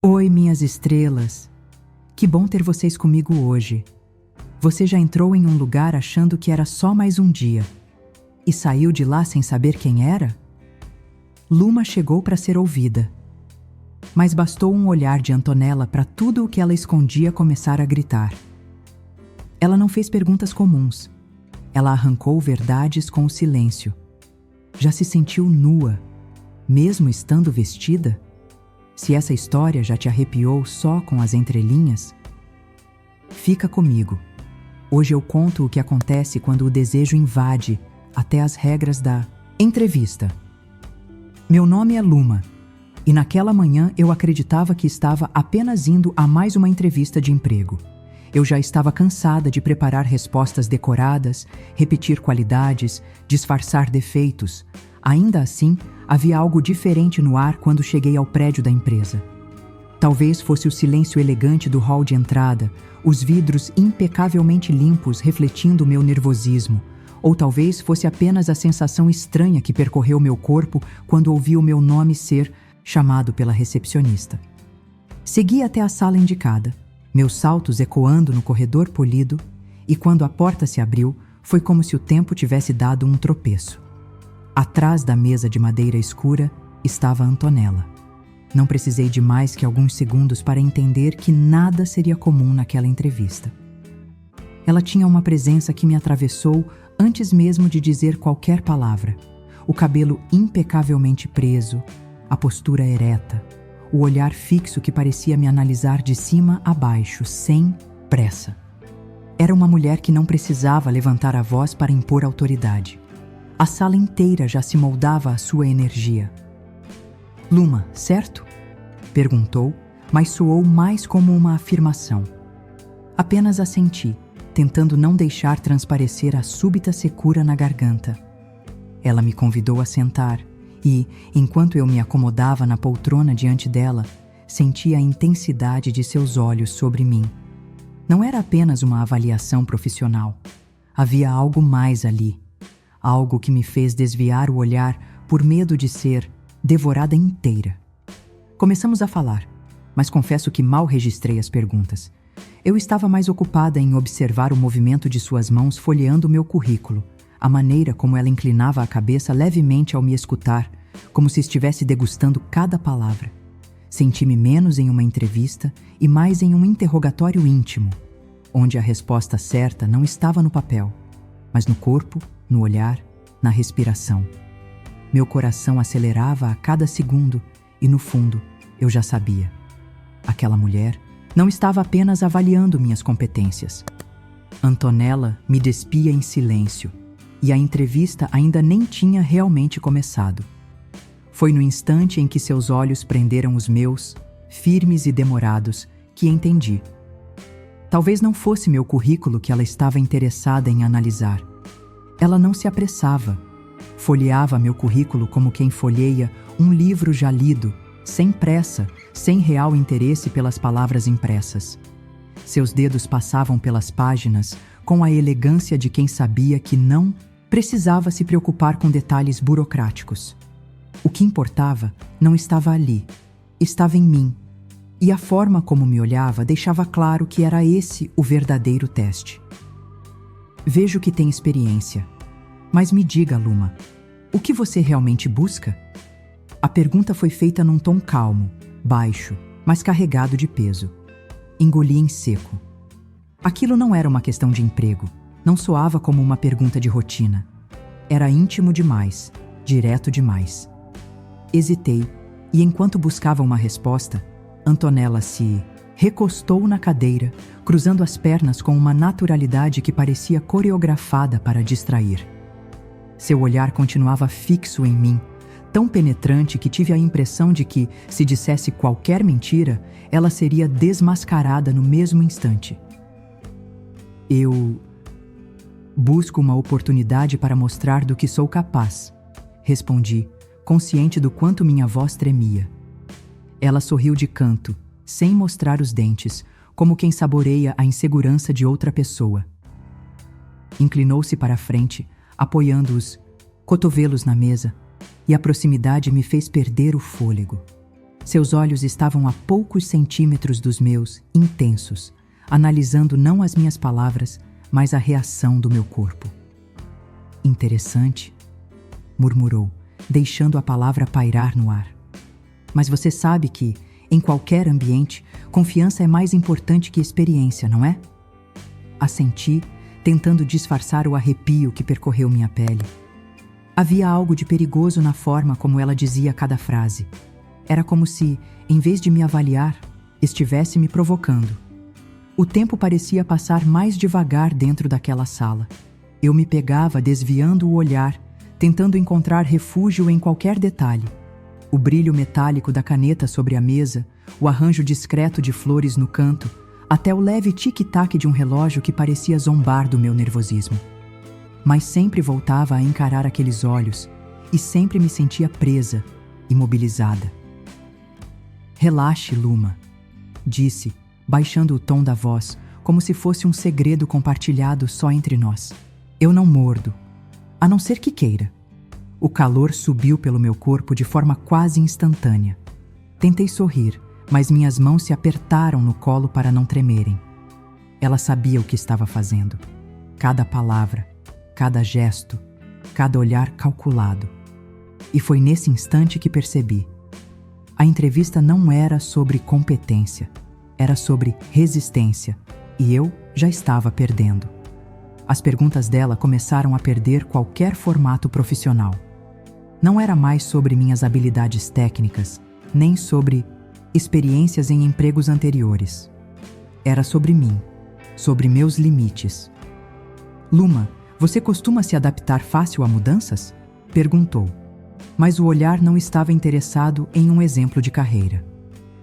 Oi, minhas estrelas. Que bom ter vocês comigo hoje. Você já entrou em um lugar achando que era só mais um dia e saiu de lá sem saber quem era? Luma chegou para ser ouvida, mas bastou um olhar de Antonella para tudo o que ela escondia começar a gritar. Ela não fez perguntas comuns. Ela arrancou verdades com o silêncio. Já se sentiu nua, mesmo estando vestida? Se essa história já te arrepiou só com as entrelinhas, fica comigo. Hoje eu conto o que acontece quando o desejo invade até as regras da entrevista. Meu nome é Luma, e naquela manhã eu acreditava que estava apenas indo a mais uma entrevista de emprego. Eu já estava cansada de preparar respostas decoradas, repetir qualidades, disfarçar defeitos. Ainda assim, havia algo diferente no ar quando cheguei ao prédio da empresa. Talvez fosse o silêncio elegante do hall de entrada, os vidros impecavelmente limpos refletindo o meu nervosismo, ou talvez fosse apenas a sensação estranha que percorreu meu corpo quando ouvi o meu nome ser chamado pela recepcionista. Segui até a sala indicada, meus saltos ecoando no corredor polido, e quando a porta se abriu, foi como se o tempo tivesse dado um tropeço. Atrás da mesa de madeira escura estava Antonella. Não precisei de mais que alguns segundos para entender que nada seria comum naquela entrevista. Ela tinha uma presença que me atravessou antes mesmo de dizer qualquer palavra. O cabelo impecavelmente preso, a postura ereta, o olhar fixo que parecia me analisar de cima a baixo, sem pressa. Era uma mulher que não precisava levantar a voz para impor autoridade. A sala inteira já se moldava à sua energia. Luma, certo? Perguntou, mas soou mais como uma afirmação. Apenas assenti, tentando não deixar transparecer a súbita secura na garganta. Ela me convidou a sentar e, enquanto eu me acomodava na poltrona diante dela, senti a intensidade de seus olhos sobre mim. Não era apenas uma avaliação profissional. Havia algo mais ali. Algo que me fez desviar o olhar por medo de ser devorada inteira. Começamos a falar, mas confesso que mal registrei as perguntas. Eu estava mais ocupada em observar o movimento de suas mãos folheando meu currículo, a maneira como ela inclinava a cabeça levemente ao me escutar, como se estivesse degustando cada palavra. Senti-me menos em uma entrevista e mais em um interrogatório íntimo, onde a resposta certa não estava no papel, mas no corpo, no olhar, na respiração. Meu coração acelerava a cada segundo e, no fundo, eu já sabia. Aquela mulher não estava apenas avaliando minhas competências. Antonella me despia em silêncio e a entrevista ainda nem tinha realmente começado. Foi no instante em que seus olhos prenderam os meus, firmes e demorados, que entendi. Talvez não fosse meu currículo que ela estava interessada em analisar. Ela não se apressava. Folheava meu currículo como quem folheia um livro já lido, sem pressa, sem real interesse pelas palavras impressas. Seus dedos passavam pelas páginas com a elegância de quem sabia que não precisava se preocupar com detalhes burocráticos. O que importava não estava ali, estava em mim, e a forma como me olhava deixava claro que era esse o verdadeiro teste. Vejo que tem experiência, mas me diga, Luma, o que você realmente busca? A pergunta foi feita num tom calmo, baixo, mas carregado de peso. Engoli em seco. Aquilo não era uma questão de emprego, não soava como uma pergunta de rotina. Era íntimo demais, direto demais. Hesitei, e enquanto buscava uma resposta, Antonella se recostou na cadeira, cruzando as pernas com uma naturalidade que parecia coreografada para distrair. Seu olhar continuava fixo em mim, tão penetrante que tive a impressão de que, se dissesse qualquer mentira, ela seria desmascarada no mesmo instante. Eu busco uma oportunidade para mostrar do que sou capaz, respondi, consciente do quanto minha voz tremia. Ela sorriu de canto, sem mostrar os dentes, como quem saboreia a insegurança de outra pessoa. Inclinou-se para a frente, apoiando os cotovelos na mesa, e a proximidade me fez perder o fôlego. Seus olhos estavam a poucos centímetros dos meus, intensos, analisando não as minhas palavras, mas a reação do meu corpo. Interessante, murmurou, deixando a palavra pairar no ar. Mas você sabe que, em qualquer ambiente, confiança é mais importante que experiência, não é? Assenti, tentando disfarçar o arrepio que percorreu minha pele. Havia algo de perigoso na forma como ela dizia cada frase. Era como se, em vez de me avaliar, estivesse me provocando. O tempo parecia passar mais devagar dentro daquela sala. Eu me pegava desviando o olhar, tentando encontrar refúgio em qualquer detalhe. O brilho metálico da caneta sobre a mesa, o arranjo discreto de flores no canto, até o leve tic-tac de um relógio que parecia zombar do meu nervosismo. Mas sempre voltava a encarar aqueles olhos e sempre me sentia presa, imobilizada. Relaxe, Luma, disse, baixando o tom da voz, como se fosse um segredo compartilhado só entre nós. Eu não mordo, a não ser que queira. O calor subiu pelo meu corpo de forma quase instantânea. Tentei sorrir, mas minhas mãos se apertaram no colo para não tremerem. Ela sabia o que estava fazendo. Cada palavra, cada gesto, cada olhar calculado. E foi nesse instante que percebi. A entrevista não era sobre competência, era sobre resistência, e eu já estava perdendo. As perguntas dela começaram a perder qualquer formato profissional. Não era mais sobre minhas habilidades técnicas, nem sobre experiências em empregos anteriores. Era sobre mim, sobre meus limites. Luma, você costuma se adaptar fácil a mudanças? Perguntou. Mas o olhar não estava interessado em um exemplo de carreira.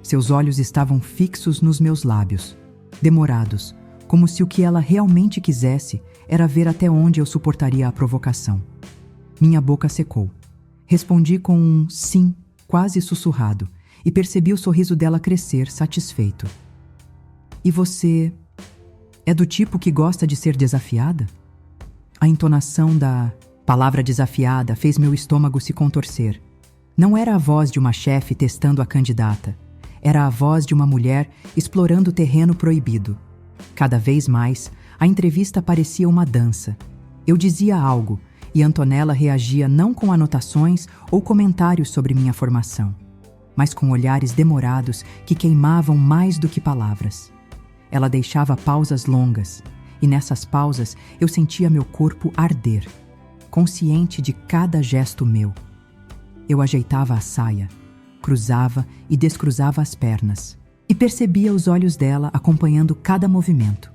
Seus olhos estavam fixos nos meus lábios, demorados, como se o que ela realmente quisesse era ver até onde eu suportaria a provocação. Minha boca secou. Respondi com um sim, quase sussurrado, e percebi o sorriso dela crescer, satisfeito. E você é do tipo que gosta de ser desafiada? A entonação da palavra desafiada fez meu estômago se contorcer. Não era a voz de uma chefe testando a candidata. Era a voz de uma mulher explorando o terreno proibido. Cada vez mais, a entrevista parecia uma dança. Eu dizia algo, e Antonella reagia não com anotações ou comentários sobre minha formação, mas com olhares demorados que queimavam mais do que palavras. Ela deixava pausas longas, e nessas pausas eu sentia meu corpo arder, consciente de cada gesto meu. Eu ajeitava a saia, cruzava e descruzava as pernas, e percebia os olhos dela acompanhando cada movimento.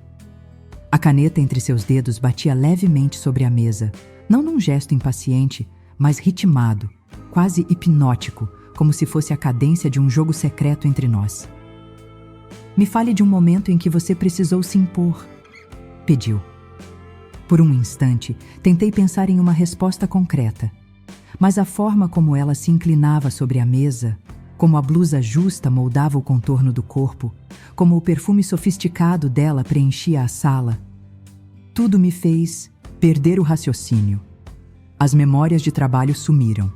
A caneta entre seus dedos batia levemente sobre a mesa, não num gesto impaciente, mas ritmado, quase hipnótico, como se fosse a cadência de um jogo secreto entre nós. Me fale de um momento em que você precisou se impor, pediu. Por um instante, tentei pensar em uma resposta concreta, mas a forma como ela se inclinava sobre a mesa, como a blusa justa moldava o contorno do corpo, como o perfume sofisticado dela preenchia a sala, tudo me fez perder o raciocínio. As memórias de trabalho sumiram.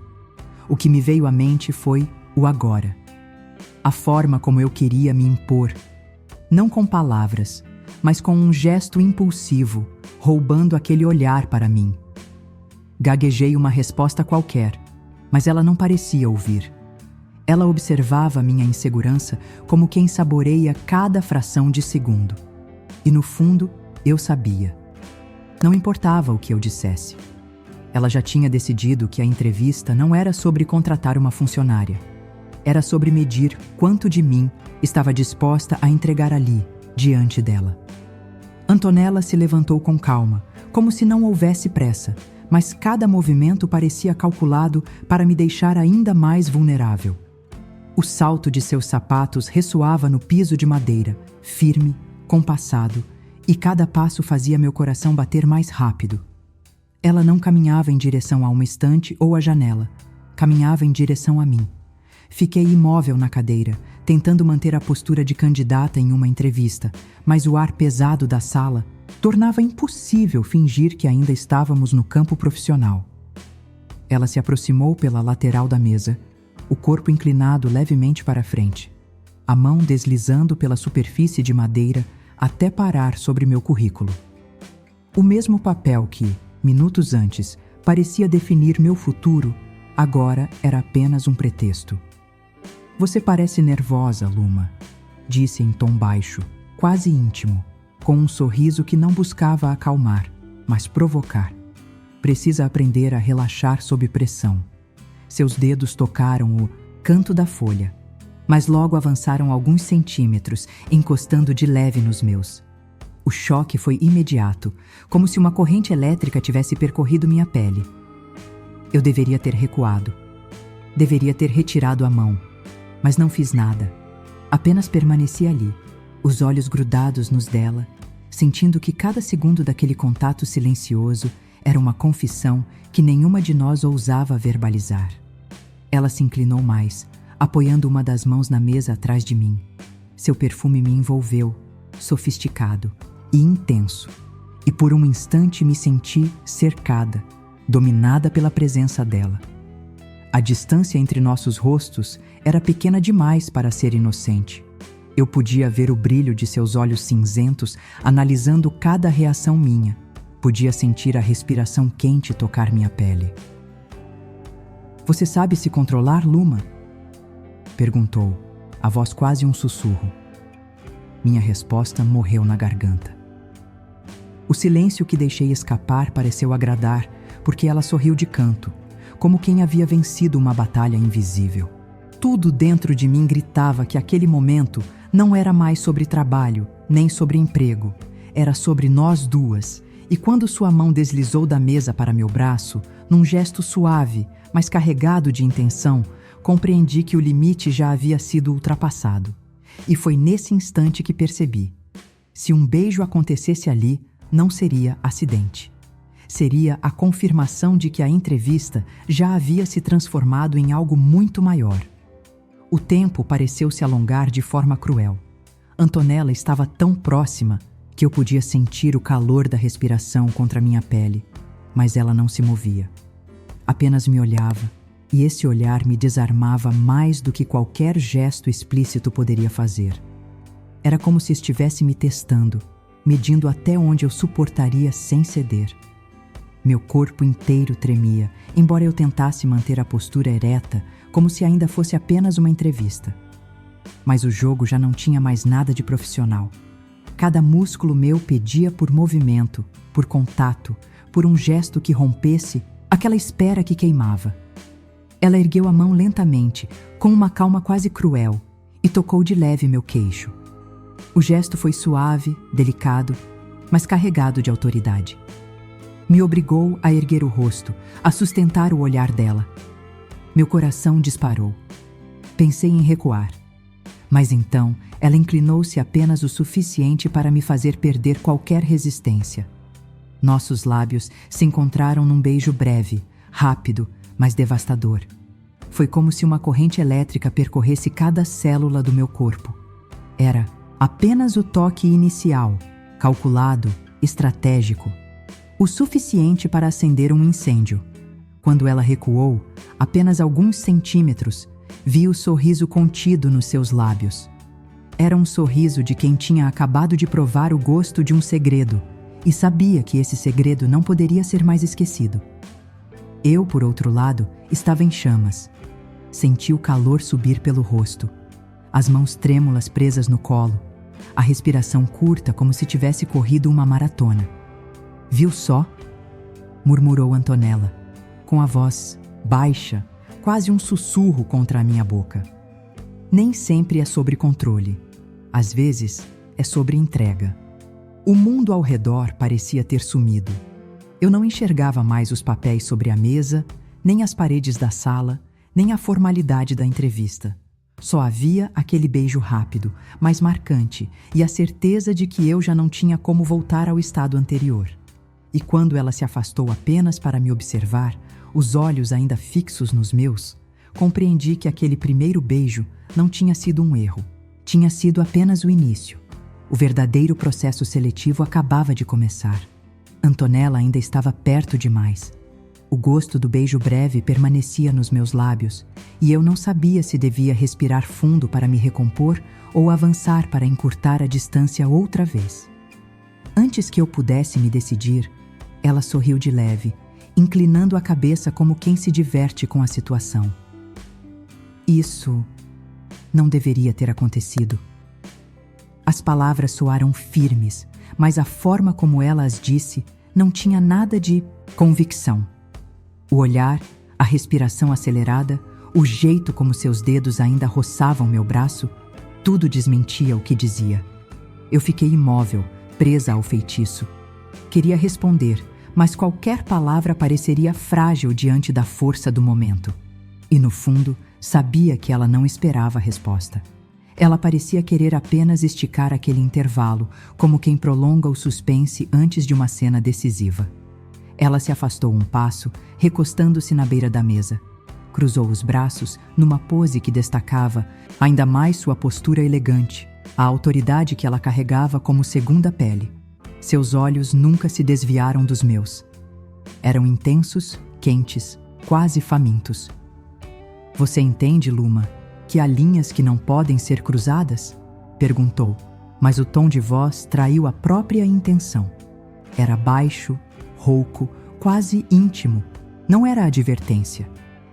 O que me veio à mente foi o agora. A forma como eu queria me impor, não com palavras, mas com um gesto impulsivo, roubando aquele olhar para mim. Gaguejei uma resposta qualquer, mas ela não parecia ouvir. Ela observava minha insegurança como quem saboreia cada fração de segundo. E no fundo, eu sabia. Não importava o que eu dissesse. Ela já tinha decidido que a entrevista não era sobre contratar uma funcionária. Era sobre medir quanto de mim estava disposta a entregar ali, diante dela. Antonella se levantou com calma, como se não houvesse pressa, mas cada movimento parecia calculado para me deixar ainda mais vulnerável. O salto de seus sapatos ressoava no piso de madeira, firme, compassado, e cada passo fazia meu coração bater mais rápido. Ela não caminhava em direção a uma estante ou à janela, caminhava em direção a mim. Fiquei imóvel na cadeira, tentando manter a postura de candidata em uma entrevista, mas o ar pesado da sala tornava impossível fingir que ainda estávamos no campo profissional. Ela se aproximou pela lateral da mesa, o corpo inclinado levemente para frente, a mão deslizando pela superfície de madeira até parar sobre meu currículo. O mesmo papel que, minutos antes, parecia definir meu futuro, agora era apenas um pretexto. Você parece nervosa, Luma, disse em tom baixo, quase íntimo, com um sorriso que não buscava acalmar, mas provocar. Precisa aprender a relaxar sob pressão. Seus dedos tocaram o canto da folha, mas logo avançaram alguns centímetros, encostando de leve nos meus. O choque foi imediato, como se uma corrente elétrica tivesse percorrido minha pele. Eu deveria ter recuado. Deveria ter retirado a mão, mas não fiz nada. Apenas permaneci ali, os olhos grudados nos dela, sentindo que cada segundo daquele contato silencioso era uma confissão que nenhuma de nós ousava verbalizar. Ela se inclinou mais, apoiando uma das mãos na mesa atrás de mim. Seu perfume me envolveu, sofisticado e intenso, e por um instante me senti cercada, dominada pela presença dela. A distância entre nossos rostos era pequena demais para ser inocente. Eu podia ver o brilho de seus olhos cinzentos analisando cada reação minha. Podia sentir a respiração quente tocar minha pele. Você sabe se controlar, Luma? Perguntou, a voz quase um sussurro. Minha resposta morreu na garganta. O silêncio que deixei escapar pareceu agradar, porque ela sorriu de canto, como quem havia vencido uma batalha invisível. Tudo dentro de mim gritava que aquele momento não era mais sobre trabalho, nem sobre emprego. Era sobre nós duas. E quando sua mão deslizou da mesa para meu braço, num gesto suave, mas carregado de intenção, compreendi que o limite já havia sido ultrapassado. E foi nesse instante que percebi. Se um beijo acontecesse ali, não seria acidente. Seria a confirmação de que a entrevista já havia se transformado em algo muito maior. O tempo pareceu se alongar de forma cruel. Antonella estava tão próxima que eu podia sentir o calor da respiração contra minha pele, mas ela não se movia. Apenas me olhava, e esse olhar me desarmava mais do que qualquer gesto explícito poderia fazer. Era como se estivesse me testando, medindo até onde eu suportaria sem ceder. Meu corpo inteiro tremia, embora eu tentasse manter a postura ereta, como se ainda fosse apenas uma entrevista. Mas o jogo já não tinha mais nada de profissional. Cada músculo meu pedia por movimento, por contato, por um gesto que rompesse aquela espera que queimava. Ela ergueu a mão lentamente, com uma calma quase cruel, e tocou de leve meu queixo. O gesto foi suave, delicado, mas carregado de autoridade. Me obrigou a erguer o rosto, a sustentar o olhar dela. Meu coração disparou. Pensei em recuar. Mas então, ela inclinou-se apenas o suficiente para me fazer perder qualquer resistência. Nossos lábios se encontraram num beijo breve, rápido, mas devastador. Foi como se uma corrente elétrica percorresse cada célula do meu corpo. Era apenas o toque inicial, calculado, estratégico, o suficiente para acender um incêndio. Quando ela recuou, apenas alguns centímetros, vi o sorriso contido nos seus lábios. Era um sorriso de quem tinha acabado de provar o gosto de um segredo e sabia que esse segredo não poderia ser mais esquecido. Eu, por outro lado, estava em chamas. Senti o calor subir pelo rosto, as mãos trêmulas presas no colo, a respiração curta como se tivesse corrido uma maratona. Viu só? Murmurou Antonella, com a voz baixa, quase um sussurro contra a minha boca. Nem sempre é sobre controle. Às vezes, é sobre entrega. O mundo ao redor parecia ter sumido. Eu não enxergava mais os papéis sobre a mesa, nem as paredes da sala, nem a formalidade da entrevista. Só havia aquele beijo rápido, mas marcante, e a certeza de que eu já não tinha como voltar ao estado anterior. E quando ela se afastou apenas para me observar, os olhos ainda fixos nos meus, compreendi que aquele primeiro beijo não tinha sido um erro. Tinha sido apenas o início. O verdadeiro processo seletivo acabava de começar. Antonella ainda estava perto demais. O O gosto do beijo breve permanecia nos meus lábios, e eu não sabia se devia respirar fundo para me recompor ou avançar para encurtar a distância outra vez. Antes que eu pudesse me decidir, ela sorriu de leve, inclinando a cabeça como quem se diverte com a situação. Isso não deveria ter acontecido. As palavras soaram firmes, mas a forma como ela as disse não tinha nada de convicção. O olhar, a respiração acelerada, o jeito como seus dedos ainda roçavam meu braço, tudo desmentia o que dizia. Eu fiquei imóvel, presa ao feitiço. Queria responder, mas qualquer palavra pareceria frágil diante da força do momento. E no fundo, sabia que ela não esperava a resposta. Ela parecia querer apenas esticar aquele intervalo, como quem prolonga o suspense antes de uma cena decisiva. Ela se afastou um passo, recostando-se na beira da mesa. Cruzou os braços numa pose que destacava ainda mais sua postura elegante, a autoridade que ela carregava como segunda pele. Seus olhos nunca se desviaram dos meus. Eram intensos, quentes, quase famintos. Você entende, Luma, que há linhas que não podem ser cruzadas? Perguntou, mas o tom de voz traiu a própria intenção. Era baixo, rouco, quase íntimo. Não era advertência,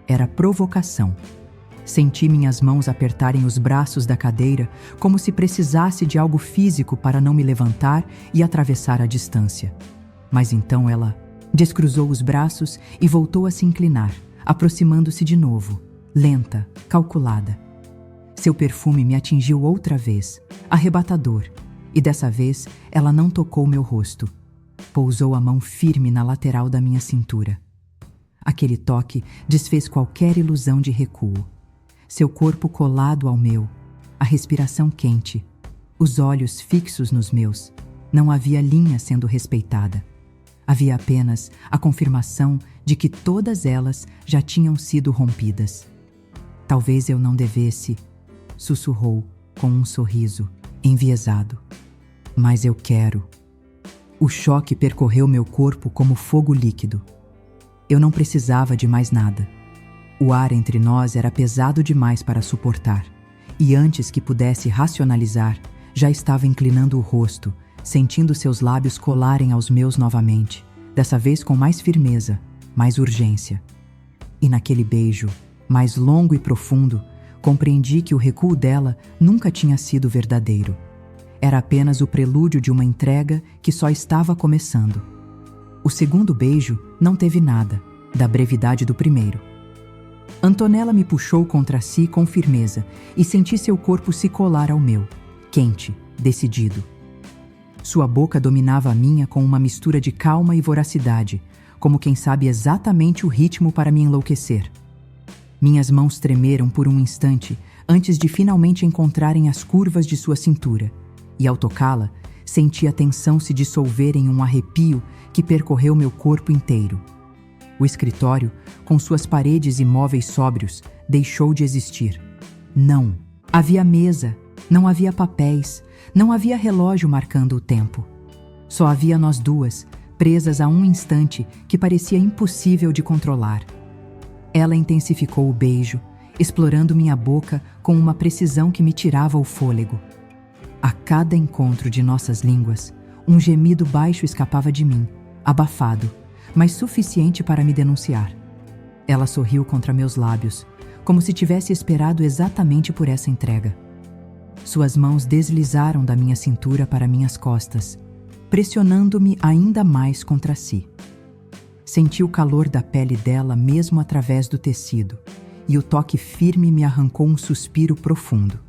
era provocação. Senti minhas mãos apertarem os braços da cadeira como se precisasse de algo físico para não me levantar e atravessar a distância. Mas então ela descruzou os braços e voltou a se inclinar, aproximando-se de novo, lenta, calculada. Seu perfume me atingiu outra vez, arrebatador, e dessa vez ela não tocou meu rosto. Pousou a mão firme na lateral da minha cintura. Aquele toque desfez qualquer ilusão de recuo. Seu corpo colado ao meu, a respiração quente, os olhos fixos nos meus. Não havia linha sendo respeitada. Havia apenas a confirmação de que todas elas já tinham sido rompidas. Talvez eu não devesse, sussurrou com um sorriso enviesado. Mas eu quero. O choque percorreu meu corpo como fogo líquido. Eu não precisava de mais nada. O ar entre nós era pesado demais para suportar, e antes que pudesse racionalizar, já estava inclinando o rosto, sentindo seus lábios colarem aos meus novamente, dessa vez com mais firmeza, mais urgência. E naquele beijo, mais longo e profundo, compreendi que o recuo dela nunca tinha sido verdadeiro. Era apenas o prelúdio de uma entrega que só estava começando. O segundo beijo não teve nada, da brevidade do primeiro. Antonella me puxou contra si com firmeza e senti seu corpo se colar ao meu, quente, decidido. Sua boca dominava a minha com uma mistura de calma e voracidade, como quem sabe exatamente o ritmo para me enlouquecer. Minhas mãos tremeram por um instante antes de finalmente encontrarem as curvas de sua cintura, e ao tocá-la, senti a tensão se dissolver em um arrepio que percorreu meu corpo inteiro. O escritório, com suas paredes e móveis sóbrios, deixou de existir. Não havia mesa, não havia papéis, não havia relógio marcando o tempo. Só havia nós duas, presas a um instante que parecia impossível de controlar. Ela intensificou o beijo, explorando minha boca com uma precisão que me tirava o fôlego. A cada encontro de nossas línguas, um gemido baixo escapava de mim, abafado, mas suficiente para me denunciar. Ela sorriu contra meus lábios, como se tivesse esperado exatamente por essa entrega. Suas mãos deslizaram da minha cintura para minhas costas, pressionando-me ainda mais contra si. Senti o calor da pele dela mesmo através do tecido, e o toque firme me arrancou um suspiro profundo.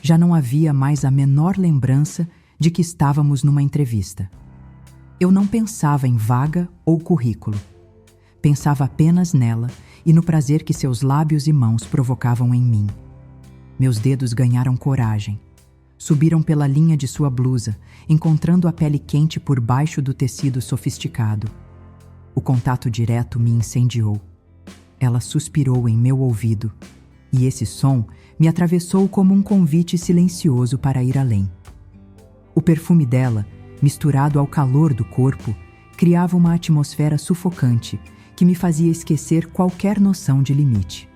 Já não havia mais a menor lembrança de que estávamos numa entrevista. Eu não pensava em vaga ou currículo. Pensava apenas nela e no prazer que seus lábios e mãos provocavam em mim. Meus dedos ganharam coragem. Subiram pela linha de sua blusa, encontrando a pele quente por baixo do tecido sofisticado. O contato direto me incendiou. Ela suspirou em meu ouvido, e esse som me atravessou como um convite silencioso para ir além. O perfume dela, misturado ao calor do corpo, criava uma atmosfera sufocante que me fazia esquecer qualquer noção de limite.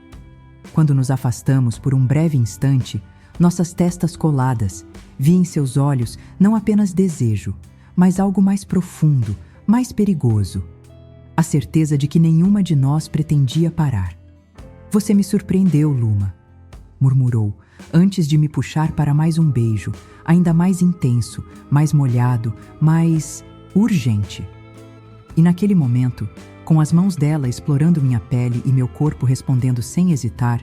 Quando nos afastamos por um breve instante, nossas testas coladas, vi em seus olhos não apenas desejo, mas algo mais profundo, mais perigoso. A certeza de que nenhuma de nós pretendia parar. Você me surpreendeu, Luma, murmurou, antes de me puxar para mais um beijo, ainda mais intenso, mais molhado, mais urgente. E naquele momento, com as mãos dela explorando minha pele e meu corpo respondendo sem hesitar,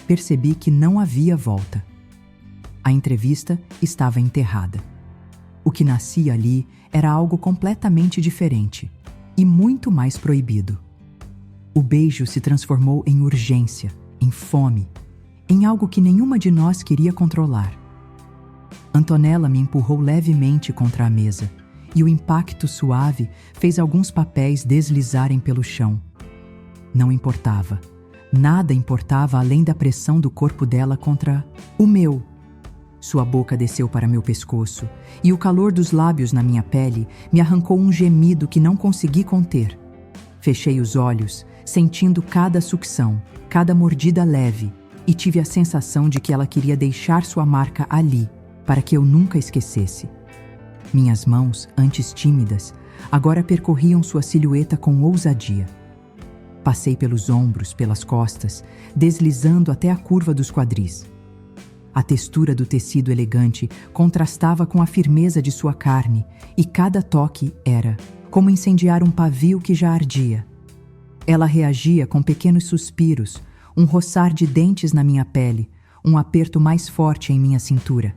percebi que não havia volta. A entrevista estava enterrada. O que nascia ali era algo completamente diferente e muito mais proibido. O beijo se transformou em urgência, em fome, em algo que nenhuma de nós queria controlar. Antonella me empurrou levemente contra a mesa e o impacto suave fez alguns papéis deslizarem pelo chão. Não importava. Nada importava além da pressão do corpo dela contra o meu. Sua boca desceu para meu pescoço e o calor dos lábios na minha pele me arrancou um gemido que não consegui conter. Fechei os olhos, sentindo cada sucção, cada mordida leve, e tive a sensação de que ela queria deixar sua marca ali, para que eu nunca esquecesse. Minhas mãos, antes tímidas, agora percorriam sua silhueta com ousadia. Passei pelos ombros, pelas costas, deslizando até a curva dos quadris. A textura do tecido elegante contrastava com a firmeza de sua carne, e cada toque era como incendiar um pavio que já ardia. Ela reagia com pequenos suspiros, um roçar de dentes na minha pele, um aperto mais forte em minha cintura.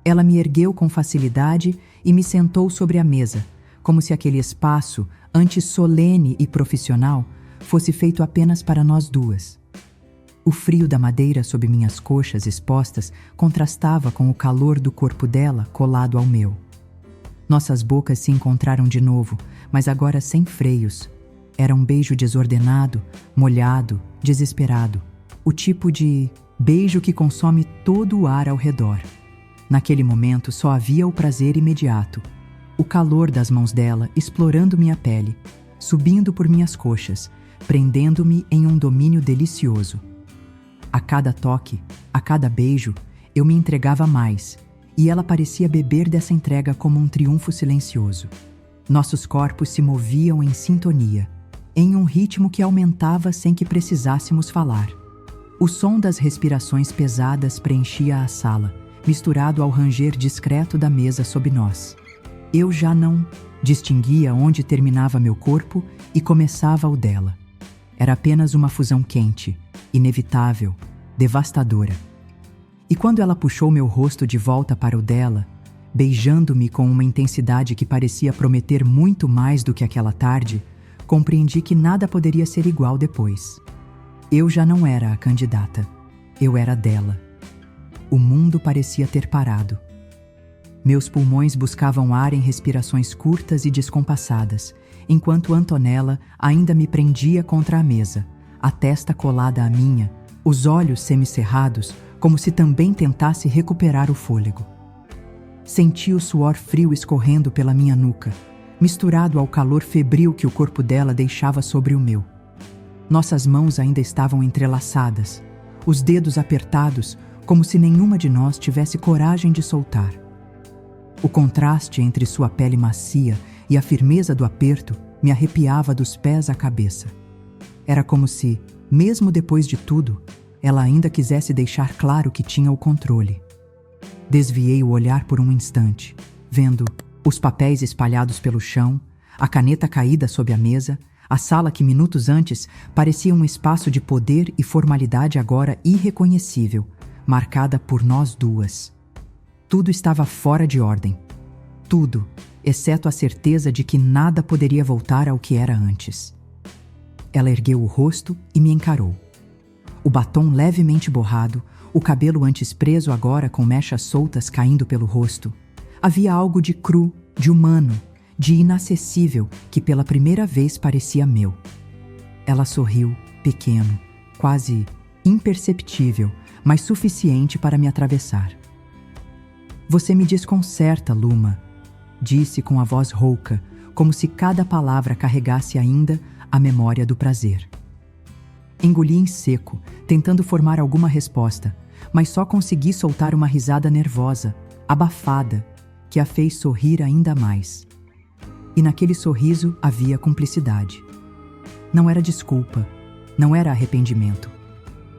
Ela me ergueu com facilidade e me sentou sobre a mesa, como se aquele espaço, antes solene e profissional, fosse feito apenas para nós duas. O frio da madeira sob minhas coxas expostas contrastava com o calor do corpo dela colado ao meu. Nossas bocas se encontraram de novo, mas agora sem freios. Era um beijo desordenado, molhado, desesperado. O tipo de beijo que consome todo o ar ao redor. Naquele momento só havia o prazer imediato. O calor das mãos dela explorando minha pele, subindo por minhas coxas, prendendo-me em um domínio delicioso. A cada toque, a cada beijo, eu me entregava mais, e ela parecia beber dessa entrega como um triunfo silencioso. Nossos corpos se moviam em sintonia, em um ritmo que aumentava sem que precisássemos falar. O som das respirações pesadas preenchia a sala, misturado ao ranger discreto da mesa sob nós. Eu já não distinguia onde terminava meu corpo e começava o dela. Era apenas uma fusão quente, inevitável, devastadora. E quando ela puxou meu rosto de volta para o dela, beijando-me com uma intensidade que parecia prometer muito mais do que aquela tarde, compreendi que nada poderia ser igual depois. Eu já não era a candidata. Eu era dela. O mundo parecia ter parado. Meus pulmões buscavam ar em respirações curtas e descompassadas, enquanto Antonella ainda me prendia contra a mesa, a testa colada à minha, os olhos semicerrados, como se também tentasse recuperar o fôlego. Senti o suor frio escorrendo pela minha nuca, misturado ao calor febril que o corpo dela deixava sobre o meu. Nossas mãos ainda estavam entrelaçadas, os dedos apertados, como se nenhuma de nós tivesse coragem de soltar. O contraste entre sua pele macia e a firmeza do aperto me arrepiava dos pés à cabeça. Era como se, mesmo depois de tudo, ela ainda quisesse deixar claro que tinha o controle. Desviei o olhar por um instante, vendo os papéis espalhados pelo chão, a caneta caída sob a mesa, a sala que minutos antes parecia um espaço de poder e formalidade agora irreconhecível, marcada por nós duas. Tudo estava fora de ordem. Tudo, exceto a certeza de que nada poderia voltar ao que era antes. Ela ergueu o rosto e me encarou. O batom levemente borrado, o cabelo antes preso agora com mechas soltas caindo pelo rosto. Havia algo de cru, de humano, de inacessível que pela primeira vez parecia meu. Ela sorriu, pequeno, quase imperceptível, mas suficiente para me atravessar. Você me desconcerta, Luma, disse com a voz rouca, como se cada palavra carregasse ainda a memória do prazer. Engoli em seco, tentando formar alguma resposta, mas só consegui soltar uma risada nervosa, abafada, que a fez sorrir ainda mais. E naquele sorriso havia cumplicidade. Não era desculpa, não era arrependimento.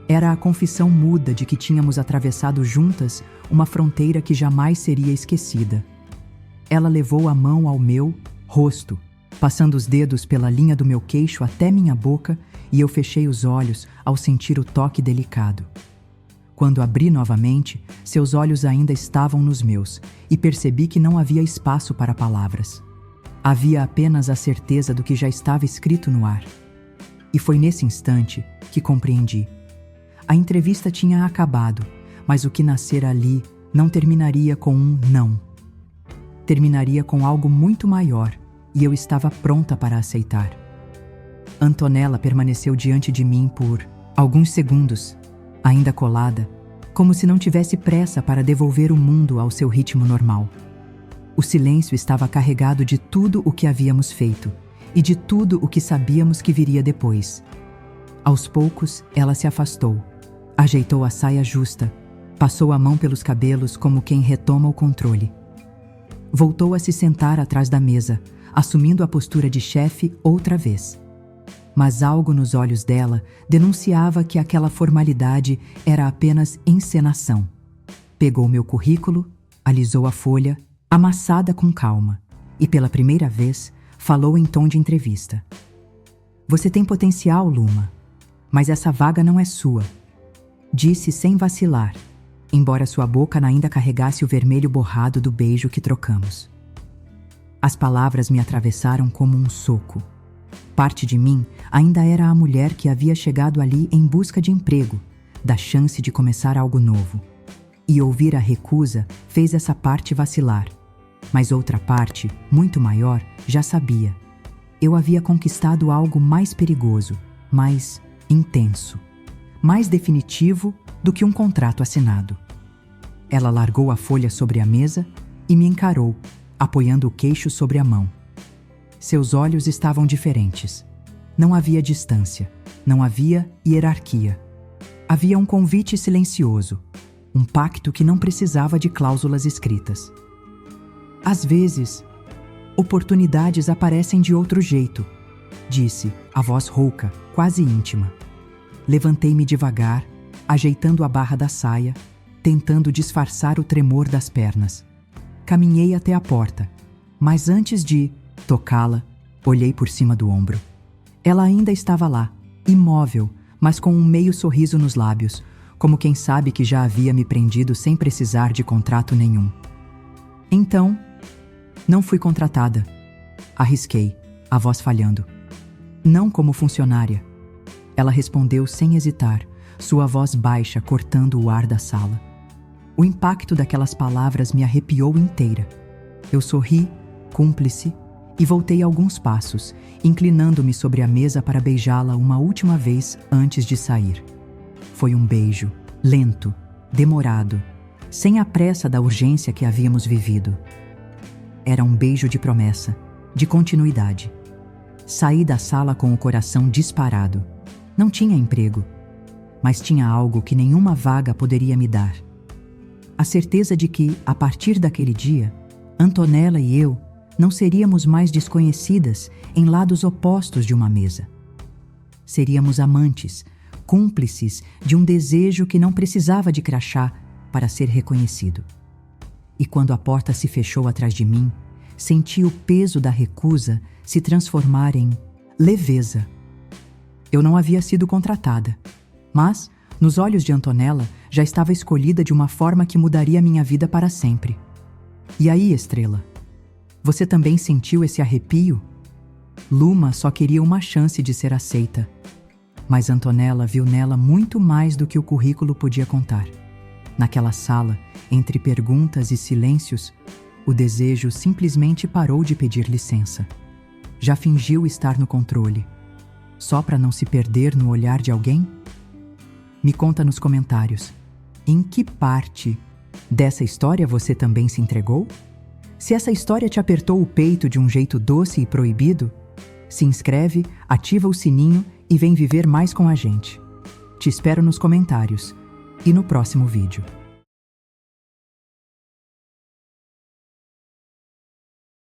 Era a confissão muda de que tínhamos atravessado juntas uma fronteira que jamais seria esquecida. Ela levou a mão ao meu rosto, passando os dedos pela linha do meu queixo até minha boca, e eu fechei os olhos ao sentir o toque delicado. Quando abri novamente, seus olhos ainda estavam nos meus, e percebi que não havia espaço para palavras. Havia apenas a certeza do que já estava escrito no ar. E foi nesse instante que compreendi. A entrevista tinha acabado, mas o que nascera ali não terminaria com um não. Terminaria com algo muito maior, e eu estava pronta para aceitar. Antonella permaneceu diante de mim por alguns segundos, ainda colada, como se não tivesse pressa para devolver o mundo ao seu ritmo normal. O silêncio estava carregado de tudo o que havíamos feito e de tudo o que sabíamos que viria depois. Aos poucos, ela se afastou, ajeitou a saia justa, passou a mão pelos cabelos como quem retoma o controle. Voltou a se sentar atrás da mesa, assumindo a postura de chefe outra vez. Mas algo nos olhos dela denunciava que aquela formalidade era apenas encenação. Pegou meu currículo, alisou a folha, amassada com calma, e pela primeira vez falou em tom de entrevista. Você tem potencial, Luma, mas essa vaga não é sua. Disse sem vacilar, embora sua boca ainda carregasse o vermelho borrado do beijo que trocamos. As palavras me atravessaram como um soco. Parte de mim ainda era a mulher que havia chegado ali em busca de emprego, da chance de começar algo novo. E ouvir a recusa fez essa parte vacilar. Mas outra parte, muito maior, já sabia. Eu havia conquistado algo mais perigoso, mais intenso, mais definitivo do que um contrato assinado. Ela largou a folha sobre a mesa e me encarou, apoiando o queixo sobre a mão. Seus olhos estavam diferentes. Não havia distância, não havia hierarquia. Havia um convite silencioso, um pacto que não precisava de cláusulas escritas. Às vezes, oportunidades aparecem de outro jeito, disse, a voz rouca, quase íntima. Levantei-me devagar, ajeitando a barra da saia, tentando disfarçar o tremor das pernas. Caminhei até a porta, mas antes de tocá-la, olhei por cima do ombro. Ela ainda estava lá, imóvel, mas com um meio sorriso nos lábios, como quem sabe que já havia me prendido sem precisar de contrato nenhum. Então, não fui contratada. Arrisquei, a voz falhando. Não como funcionária. Ela respondeu sem hesitar, sua voz baixa cortando o ar da sala. O impacto daquelas palavras me arrepiou inteira. Eu sorri, cúmplice, e voltei alguns passos, inclinando-me sobre a mesa para beijá-la uma última vez antes de sair. Foi um beijo, lento, demorado, sem a pressa da urgência que havíamos vivido. Era um beijo de promessa, de continuidade. Saí da sala com o coração disparado. Não tinha emprego, mas tinha algo que nenhuma vaga poderia me dar. A certeza de que, a partir daquele dia, Antonella e eu não seríamos mais desconhecidas em lados opostos de uma mesa. Seríamos amantes, cúmplices de um desejo que não precisava de crachá para ser reconhecido. E quando a porta se fechou atrás de mim, senti o peso da recusa se transformar em leveza. Eu não havia sido contratada, mas, nos olhos de Antonella, já estava escolhida de uma forma que mudaria minha vida para sempre. E aí, Estrela? Você também sentiu esse arrepio? Luma só queria uma chance de ser aceita, mas Antonella viu nela muito mais do que o currículo podia contar. Naquela sala, entre perguntas e silêncios, o desejo simplesmente parou de pedir licença. Já fingiu estar no controle, só para não se perder no olhar de alguém? Me conta nos comentários, em que parte dessa história você também se entregou? Se essa história te apertou o peito de um jeito doce e proibido, Se inscreve, ativa o sininho e vem viver mais com a gente. Te espero nos comentários e no próximo vídeo.